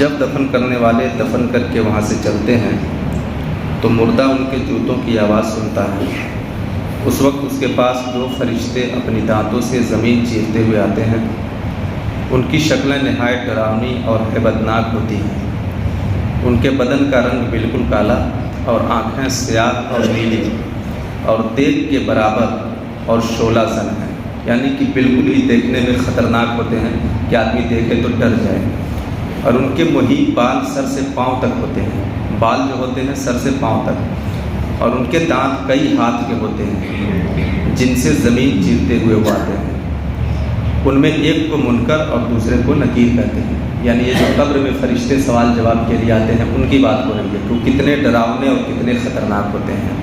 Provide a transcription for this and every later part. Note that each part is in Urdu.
جب دفن کرنے والے دفن کر کے وہاں سے چلتے ہیں تو مردہ ان کے جوتوں کی آواز سنتا ہے۔ اس وقت اس کے پاس جو فرشتے اپنی دانتوں سے زمین چیرتے ہوئے آتے ہیں ان کی شکلیں نہایت ڈراؤنی اور ہیبتناک ہوتی ہیں۔ ان کے بدن کا رنگ بالکل کالا اور آنکھیں سیاہ اور نیلی اور دیگ کے برابر اور شعلہ زن ہیں، یعنی کہ بالکل ہی دیکھنے میں خطرناک ہوتے ہیں کہ آدمی دیکھے تو ڈر جائے۔ اور ان کے محیط بال سر سے پاؤں تک ہوتے ہیں، بال جو ہوتے ہیں سر سے پاؤں تک، اور ان کے دانت کئی ہاتھ کے ہوتے ہیں جن سے زمین چیرتے ہوئے وہ آتے ہیں۔ ان میں ایک کو منکر اور دوسرے کو نکیر کہتے ہیں، یعنی یہ جو قبر میں فرشتے سوال جواب کے لیے آتے ہیں ان کی بات ہو رہی ہے کہ وہ کتنے ڈراؤنے اور کتنے خطرناک ہوتے ہیں۔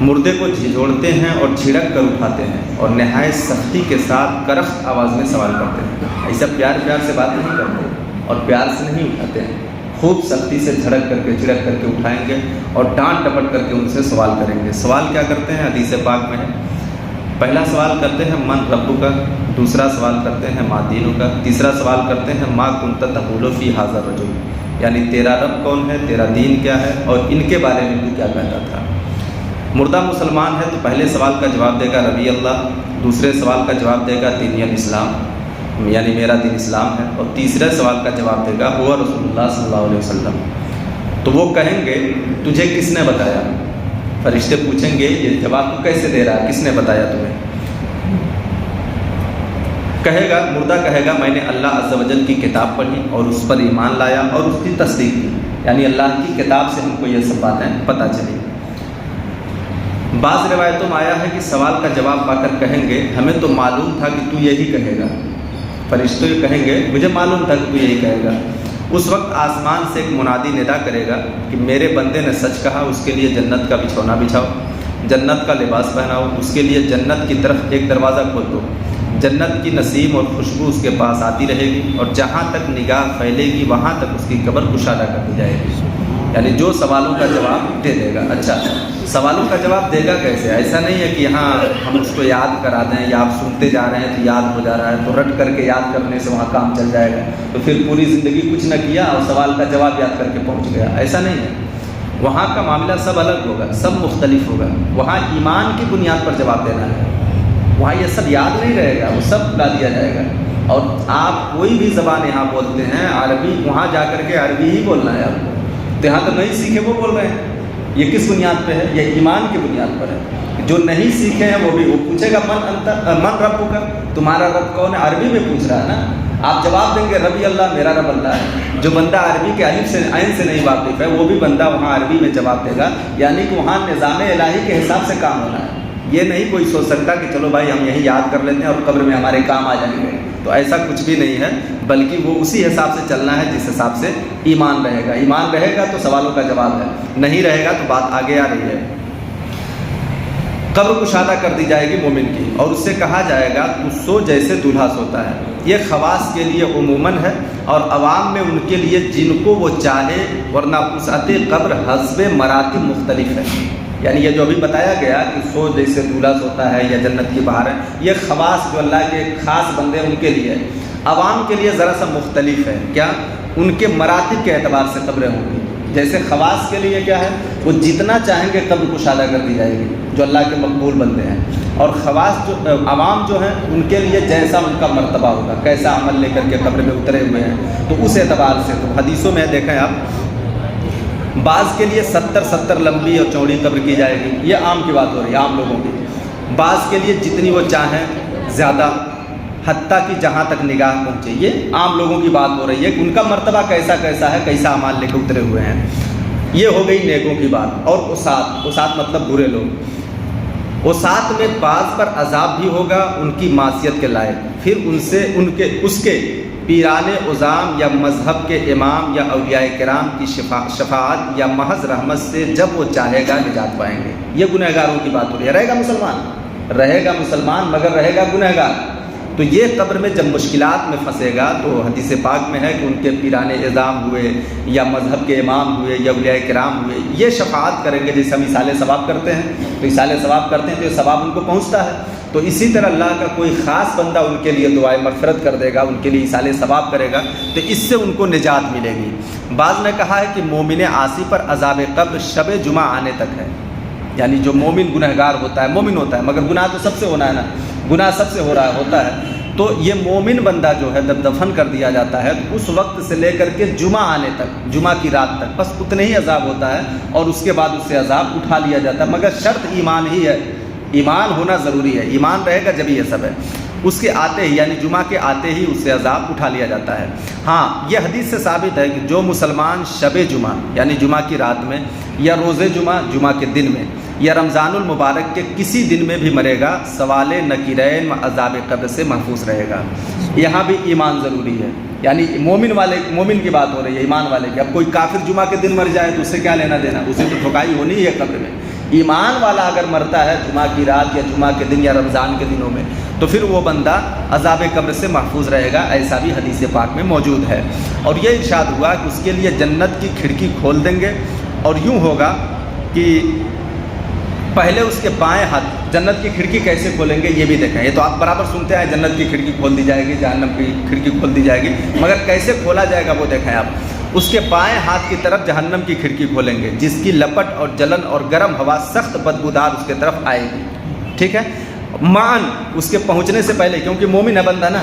مردے کو جھنجھوڑتے ہیں اور جھڑک کر اٹھاتے ہیں اور نہایت سختی کے ساتھ کرخت آواز میں سوال کرتے ہیں۔ ایسا پیار سے بات نہیں کرتے اور پیار سے نہیں اٹھاتے ہیں، خوب سختی سے جھڑک کر کے اٹھائیں گے اور ڈانٹ ڈپٹ کر کے ان سے سوال کریں گے۔ سوال کیا کرتے ہیں؟ حدیث پاک میں ہے، پہلا سوال کرتے ہیں من ربک کا، دوسرا سوال کرتے ہیں ما دینک کا، تیسرا سوال کرتے ہیں ما کنت تقول فی ھذا الرجل، یعنی تیرا رب کون ہے، تیرا دین کیا ہے اور ان کے بارے میں تو کیا کہتا تھا۔ مردہ مسلمان ہے تو پہلے سوال کا جواب دے گا ربی اللہ، دوسرے سوال کا جواب دے گا دینی الاسلام، یعنی میرا دین اسلام ہے، اور تیسرے سوال کا جواب دے گا ہوا رسول اللہ صلی اللہ علیہ وسلم۔ تو وہ کہیں گے تجھے کس نے بتایا؟ فرشتے پوچھیں گے یہ جواب تو کیسے دے رہا ہے، کس نے بتایا تمہیں؟ کہے گا، مردہ کہے گا میں نے اللہ عز و جل کی کتاب پڑھی اور اس پر ایمان لایا اور اس کی تصدیق کی، یعنی اللہ کی کتاب سے ہم کو یہ سب باتیں پتہ چلی۔ بعض روایتوں میں آیا ہے کہ سوال کا جواب پا کر کہیں گے ہمیں تو معلوم تھا کہ تو یہی کہے گا۔ فرشتے کہیں گے مجھے معلوم تھا کہ تو یہی کہے گا۔ اس وقت آسمان سے ایک منادی ندا کرے گا کہ میرے بندے نے سچ کہا، اس کے لیے جنت کا بچھونا بچھاؤ، جنت کا لباس پہناؤ، اس کے لیے جنت کی طرف ایک دروازہ کھول دو، جنت کی نسیم اور خوشبو اس کے پاس آتی رہے گی اور جہاں تک نگاہ پھیلے گی وہاں تک اس کی قبر کشادہ کر دی جائے گی، یعنی جو سوالوں کا جواب دے دے گا۔ اچھا، سوالوں کا جواب دے گا کیسے؟ ایسا نہیں ہے کہ یہاں ہم اس کو یاد کرا دیں یا آپ سنتے جا رہے ہیں تو یاد ہو جا رہا ہے تو رٹ کر کے یاد کرنے سے وہاں کام چل جائے گا تو پھر پوری زندگی کچھ نہ کیا اور سوال کا جواب یاد کر کے پہنچ گیا، ایسا نہیں ہے۔ وہاں کا معاملہ سب الگ ہوگا، سب مختلف ہوگا، وہاں ایمان کی بنیاد پر جواب دینا ہے، وہاں یہ سب یاد نہیں رہے گا، وہ سب بتا دیا جائے گا۔ اور آپ کوئی بھی زبان یہاں بولتے ہیں عربی، وہاں جا کر کے عربی ہی بولنا ہے آپ کو، تو یہاں تو نہیں سیکھے وہ بول رہے ہیں، یہ کس بنیاد پہ ہے؟ یہ ایمان کی بنیاد پر ہے۔ جو نہیں سیکھے ہیں وہ بھی، وہ پوچھے گا من ربک کا، تمہارا رب کون ہے؟ عربی میں پوچھ رہا ہے نا، آپ جواب دیں گے ربی اللہ، میرا رب اللہ ہے۔ جو بندہ عربی کے الف سے عین سے نہیں واقف ہے وہ بھی بندہ وہاں عربی میں جواب دے گا، یعنی کہ وہاں نظام الہی کے حساب سے کام ہونا ہے۔ یہ نہیں کوئی سوچ سکتا کہ چلو بھائی ہم یہی یاد کر لیتے ہیں اور قبر میں ہمارے کام آ جائیں گے، تو ایسا کچھ بھی نہیں ہے، بلکہ وہ اسی حساب سے چلنا ہے جس حساب سے ایمان رہے گا۔ ایمان رہے گا تو سوالوں کا جواب ہے، نہیں رہے گا تو بات آگے آ رہی ہے۔ قبر کشادہ کر دی جائے گی مومن کی اور اس سے کہا جائے گا تو سو جیسے دولہا سوتا ہے۔ یہ خواص کے لیے عموماً ہے اور عوام میں ان کے لیے جن کو وہ چاہے، ورنہ وسعت قبر حسب مراتب مختلف ہے، یعنی یہ جو ابھی بتایا گیا کہ سو جیسے دولہا سوتا ہے یا جنت کی بہار ہے، یہ خواص جو اللہ کے خاص بندے ان کے لیے ہے، عوام کے لیے ذرا سا مختلف ہے۔ کیا؟ ان کے مراتب کے اعتبار سے قبریں ہوں گی۔ جیسے خواص کے لیے کیا ہے، وہ جتنا چاہیں گے قبر کشادہ کر دی جائے گی جو اللہ کے مقبول بندے ہیں، اور خواص جو عوام جو ہیں ان کے لیے جیسا ان کا مرتبہ ہوگا، کیسا عمل لے کر کے قبر میں اترے ہوئے ہیں، تو اس اعتبار سے تو حدیثوں میں دیکھیں آپ، بعض کے لیے 70 لمبی اور چوڑی قبر کی جائے گی، یہ عام کی بات ہو رہی ہے، عام لوگوں کی۔ بعض کے لیے جتنی وہ چاہیں زیادہ، حتیٰ کہ جہاں تک نگاہ پہنچے، یہ عام لوگوں کی بات ہو رہی ہے کہ ان کا مرتبہ کیسا ہے، کیسا اعمال لے کے اترے ہوئے ہیں۔ یہ ہو گئی نیکوں کی بات۔ اور اسات مطلب برے لوگ، اسات میں بعض پر عذاب بھی ہوگا ان کی معصیت کے لائق، پھر اس کے پیران عظام یا مذہب کے امام یا اولیاء کرام کی شفاعت یا محض رحمت سے جب وہ چاہے گا نجات پائیں گے۔ یہ گنہگاروں کی بات ہو رہی ہے۔ رہے گا مسلمان مگر رہے گا گنہگار۔ تو یہ قبر میں جب مشکلات میں پھنسے گا تو حدیث پاک میں ہے کہ ان کے پیران اعظام ہوئے یا مذہب کے امام ہوئے یا اولیاء کرام ہوئے، یہ شفاعت کریں گے۔ جیسے ہم ایصال ثواب کرتے ہیں تو ایصال ثواب کرتے ہیں تو یہ ثواب ان کو پہنچتا ہے، تو اسی طرح اللہ کا کوئی خاص بندہ ان کے لیے دعائے مغفرت کر دے گا، ان کے لیے ایصال ثواب کرے گا، تو اس سے ان کو نجات ملے گی۔ بعض نے کہا ہے کہ مومن عاصی پر عذاب قبر شب جمعہ آنے تک ہے، یعنی جو مومن گنہگار ہوتا ہے، مومن ہوتا ہے مگر گناہ تو سب سے ہونا ہے نا، گناہ سب سے ہوتا ہے، تو یہ مومن بندہ جو ہے جب دفن کر دیا جاتا ہے تو اس وقت سے لے کر کے جمعہ آنے تک، جمعہ کی رات تک بس اتنے ہی عذاب ہوتا ہے، اور اس کے بعد اس سے عذاب اٹھا لیا جاتا ہے، مگر شرط ایمان ہی ہے، ایمان ہونا ضروری ہے، ایمان رہے گا جب یہ سب ہے، اس کے آتے ہی یعنی جمعہ کے آتے ہی اس سے عذاب اٹھا لیا جاتا ہے۔ ہاں یہ حدیث سے ثابت ہے کہ جو مسلمان شب جمعہ یعنی جمعہ کی رات میں، یا روز جمعہ جمعہ کے دن میں، یا رمضان المبارک کے کسی دن میں بھی مرے گا، سوال نکیرین و عذاب قبر سے محفوظ رہے گا۔ یہاں بھی ایمان ضروری ہے، یعنی مومن کی بات ہو رہی ہے، ایمان والے کی۔ اب کوئی کافر جمعہ کے دن مر جائے تو اس سے کیا لینا دینا، اسے تو ٹھکائی ہونی ہی ہے قبر میں۔ ایمان والا اگر مرتا ہے جمعہ کی رات یا جمعہ کے دن یا رمضان کے دنوں میں، تو پھر وہ بندہ عذاب قبر سے محفوظ رہے گا، ایسا بھی حدیث پاک میں موجود ہے۔ اور یہ ارشاد ہوا کہ اس کے لیے جنت کی کھڑکی کھول دیں گے، اور یوں ہوگا کہ پہلے اس کے بائیں ہاتھ، جنت کی کھڑکی کیسے کھولیں گے یہ بھی دیکھیں، یہ تو آپ برابر سنتے ہیں جنت کی کھڑکی کھول دی جائے گی، جہنم کی کھڑکی کھول دی جائے گی، مگر کیسے کھولا جائے گا وہ دیکھیں آپ۔ اس کے بائیں ہاتھ کی طرف جہنم کی کھڑکی کھولیں گے، جس کی لپٹ اور جلن اور گرم ہوا سخت بدبودار اس کے طرف آئے گی، ٹھیک ہے، معاً اس کے پہنچنے سے پہلے، کیونکہ مومن ہے بندہ نا،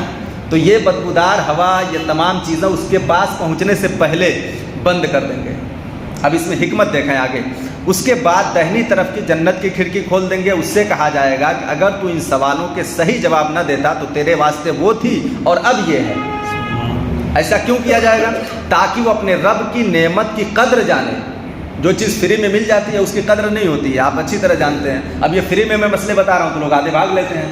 تو یہ بدبودار ہوا، یہ تمام چیزیں اس کے پاس پہنچنے سے پہلے بند کر دیں گے۔ اب اس میں حکمت دیکھیں آگے، اس کے بعد دہنی طرف کی جنت کی کھڑکی کھول دیں گے، اس سے کہا جائے گا کہ اگر تو ان سوالوں کے صحیح جواب نہ دیتا تو تیرے واسطے وہ تھی اور اب یہ ہے۔ ایسا کیوں کیا جائے گا؟ تاکہ وہ اپنے رب کی نعمت کی قدر جانے۔ جو چیز فری میں مل جاتی ہے اس کی قدر نہیں ہوتی ہے، آپ اچھی طرح جانتے ہیں۔ اب یہ فری میں مسئلے بتا رہا ہوں تو لوگ آدھے بھاگ لیتے ہیں،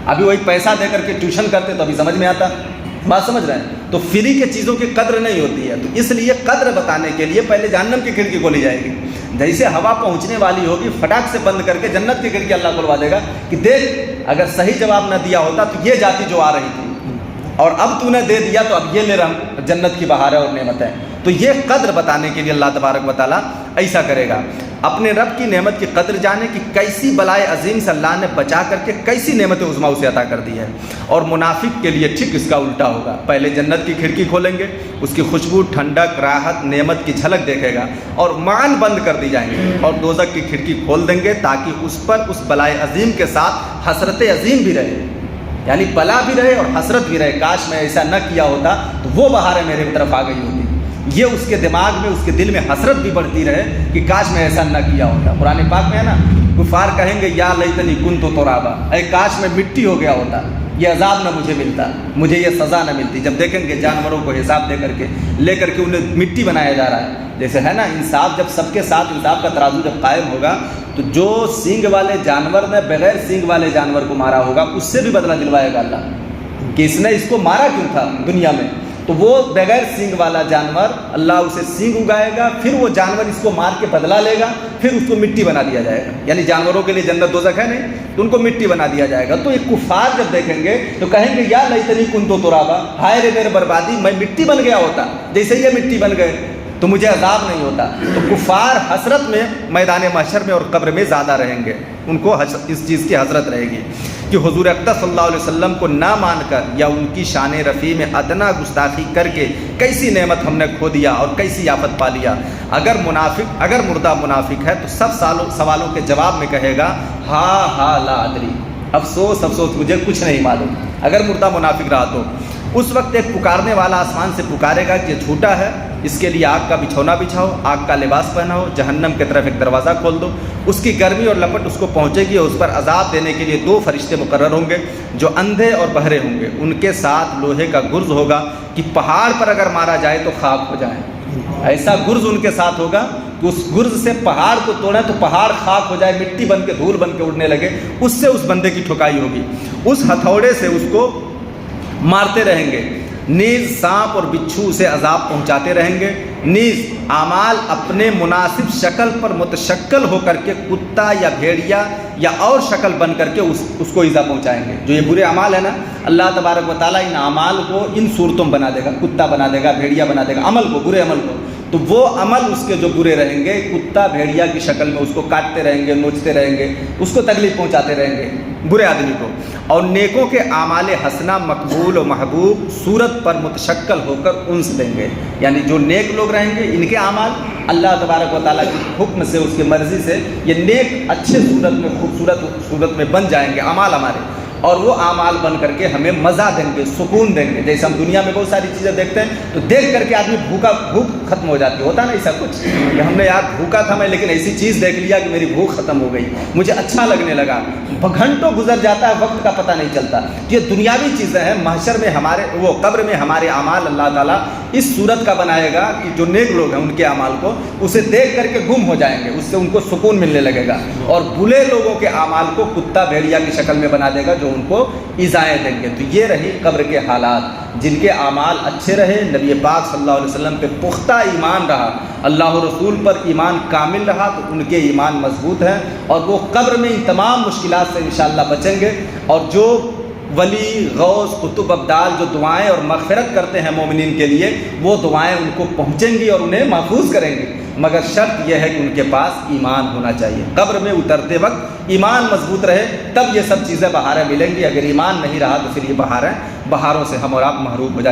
ابھی وہی پیسہ دے کر کے ٹیوشن کرتے تو ابھی سمجھ میں آتا، بات سمجھ رہے ہیں؟ تو فری کے چیزوں کی قدر نہیں ہوتی ہے، تو اس لیے قدر بتانے کے لیے پہلے جہنم کی کھڑکی کھولی جائے گی، جیسے ہوا پہنچنے والی ہوگی فٹاک سے بند کر کے جنت کی کھڑکی اللہ کھلوا دے گا کہ دیکھ اگر صحیح جواب نہ دیا ہوتا تو یہ جاتی جو آ رہی تھی، اور اب تو نے دے دیا تو اب یہ لے رہا جنت کی بہاریں اور نعمتیں۔ تو یہ قدر بتانے کے لیے اللہ تبارک و تعالیٰ ایسا کرے گا، اپنے رب کی نعمت کی قدر جانے کہ کیسی بلائے عظیم سے اللہ نے بچا کر کے کیسی نعمت عظمیٰ اسے عطا کر دی ہے۔ اور منافق کے لیے ٹھیک اس کا الٹا ہوگا، پہلے جنت کی کھڑکی کھولیں گے، اس کی خوشبو، ٹھنڈک، راحت، نعمت کی جھلک دیکھے گا، اور معاً بند کر دی جائیں گے، اور دوزخ کی کھڑکی کھول دیں گے تاکہ اس پر اس بلائے عظیم کے ساتھ حسرت عظیم بھی رہے، یعنی بلا بھی رہے اور حسرت بھی رہے، کاش میں ایسا نہ کیا ہوتا تو وہ بہاریں میرے طرف آ گئی ہوتی۔ یہ اس کے دماغ میں، اس کے دل میں حسرت بھی بڑھتی رہے کہ کاش میں ایسا نہ کیا ہوتا۔ قرآن پاک میں ہے نا، کفار کہیں گے یا لیتنی کنت ترابا، اے کاش میں مٹی ہو گیا ہوتا، یہ عذاب نہ مجھے ملتا، مجھے یہ سزا نہ ملتی۔ جب دیکھیں گے جانوروں کو حساب دے کر کے لے کر کے انہیں مٹی بنایا جا رہا ہے، جیسے ہے نا انصاف، جب سب کے ساتھ انصاف کا ترازو جب قائم ہوگا تو جو سینگ والے جانور نے بغیر سینگ والے جانور کو مارا ہوگا اس سے بھی بدلہ دلوائے گا اللہ کہ اس نے اس کو مارا کیوں تھا دنیا میں، تو وہ بغیر سینگ والا جانور اللہ اسے سینگ اگائے گا، پھر وہ جانور اس کو مار کے بدلہ لے گا، پھر اس کو مٹی بنا دیا جائے گا۔ یعنی جانوروں کے لیے جنت دوزخ ہے نہیں، تو ان کو مٹی بنا دیا جائے گا۔ تو یہ کفار جب دیکھیں گے تو کہیں گے یا لیتنی کنت ترابا، ہائے رے میرے بربادی، میں مٹی بن گیا ہوتا، جیسے یہ مٹی بن گئے تو مجھے عذاب نہیں ہوتا۔ تو کفار حسرت میں میدان محشر میں اور قبر میں زیادہ رہیں گے، ان کو اس چیز کی حسرت رہے گی کہ حضور اقدس صلی اللہ علیہ وسلم کو نہ مان کر یا ان کی شان رفیع میں ادنا گستاخی کر کے کیسی نعمت ہم نے کھو دیا اور کیسی آفت پا لیا۔ اگر مردہ منافق ہے تو سب سوالوں کے جواب میں کہے گا ہا لا ادری، افسوس افسوس مجھے کچھ نہیں معلوم۔ اگر مردہ منافق رہا تو اس وقت ایک پکارنے والا آسمان سے پکارے گا کہ یہ جھوٹا ہے، اس کے لیے آگ کا بچھونا بچھاؤ، آگ کا لباس پہناؤ، جہنم کی طرف ایک دروازہ کھول دو، اس کی گرمی اور لپٹ اس کو پہنچے گی، اور اس پر عذاب دینے کے لیے 2 فرشتے مقرر ہوں گے جو اندھے اور بہرے ہوں گے، ان کے ساتھ لوہے کا گرز ہوگا کہ پہاڑ پر اگر مارا جائے تو خاک ہو جائے، ایسا گرز ان کے ساتھ ہوگا کہ اس گرز سے پہاڑ کو توڑیں تو پہاڑ خاک ہو جائے، مٹی بن کے دھول بن کے اڑنے لگے، اس سے اس بندے کی ٹھکائی ہوگی، اس ہتھوڑے سے اس کو مارتے رہیں گے، نیز سانپ اور بچھو اسے عذاب پہنچاتے رہیں گے، نیز اعمال اپنے مناسب شکل پر متشکل ہو کر کے کتا یا بھیڑیا یا اور شکل بن کر کے اس کو ایذا پہنچائیں گے۔ جو یہ برے اعمال ہے نا، اللہ تبارک و تعالیٰ ان اعمال کو ان صورتوں بنا دے گا، کتا بنا دے گا، بھیڑیا بنا دے گا، عمل کو، برے عمل کو، تو وہ عمل اس کے جو برے رہیں گے، کتا بھیڑیا کی شکل میں اس کو کاٹتے رہیں گے، نوچتے رہیں گے، اس کو تکلیف پہنچاتے رہیں گے برے آدمی کو، اور نیکوں کے اعمال حسنہ مقبول و محبوب صورت پر متشکل ہو کر انس دیں گے. یعنی جو نیک لوگ رہیں گے ان کے اعمال اللہ تبارک و تعالیٰ کے حکم سے، اس کی مرضی سے یہ نیک اچھے صورت میں، خوبصورت صورت میں بن جائیں گے اعمال ہمارے، اور وہ اعمال بن کر کے ہمیں مزہ دیں گے، سکون دیں گے. جیسے ہم دنیا میں بہت ساری چیزیں دیکھتے ہیں تو دیکھ کر کے آدمی بھوک ختم ہو جاتی ہوتا نا ایسا کچھ کہ ہم نے یار بھوکا تھا میں، لیکن ایسی چیز دیکھ لیا کہ میری بھوک ختم ہو گئی، مجھے اچھا لگنے لگا، گھنٹوں گزر جاتا ہے وقت کا پتہ نہیں چلتا. یہ دنیاوی چیزیں ہیں. محشر میں ہمارے وہ قبر میں ہمارے اعمال اللہ تعالیٰ اس صورت کا بنائے گا کہ جو نیک لوگ ہیں ان کے اعمال کو اسے دیکھ کر کے گم ہو جائیں گے، اس سے ان کو سکون ملنے لگے گا، اور برے لوگوں کے اعمال کو کتا بھیڑیا کی شکل میں بنا دے گا جو ان کو ایذائیں دیں گے. تو یہ رہی قبر کے حالات. جن کے اعمال اچھے رہے، نبی پاک صلی اللہ علیہ وسلم پہ پختہ ایمان رہا، اللہ و رسول پر ایمان کامل رہا، تو ان کے ایمان مضبوط ہیں اور وہ قبر میں ان تمام مشکلات سے انشاءاللہ بچیں گے. اور جو ولی، غوث، قطب، ابدال جو دعائیں اور مغفرت کرتے ہیں مومنین کے لیے، وہ دعائیں ان کو پہنچیں گی اور انہیں محفوظ کریں گی، مگر شرط یہ ہے کہ ان کے پاس ایمان ہونا چاہیے. قبر میں اترتے وقت ایمان مضبوط رہے تب یہ سب چیزیں بہاریں ملیں گی. اگر ایمان نہیں رہا تو پھر یہ بہاریں، بہاروں سے ہم اور آپ محروم ہو جائیں.